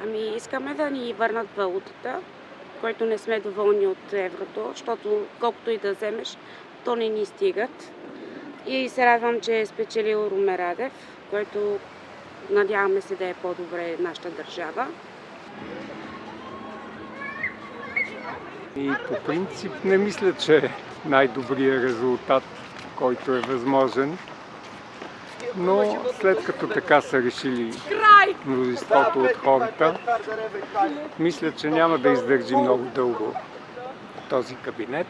Ами искаме да ни върнат валутата, който не сме доволни от еврото, защото колкото и да вземеш, то не ни стигат. И се радвам, че е спечелил Румен Радев, който надяваме се да е по-добре нашата държава. И по принцип не мисля, че е най-добрият резултат, който е възможен. Но след като така са решили мнозинството от хората, мисля, че няма да издържи много дълго този кабинет.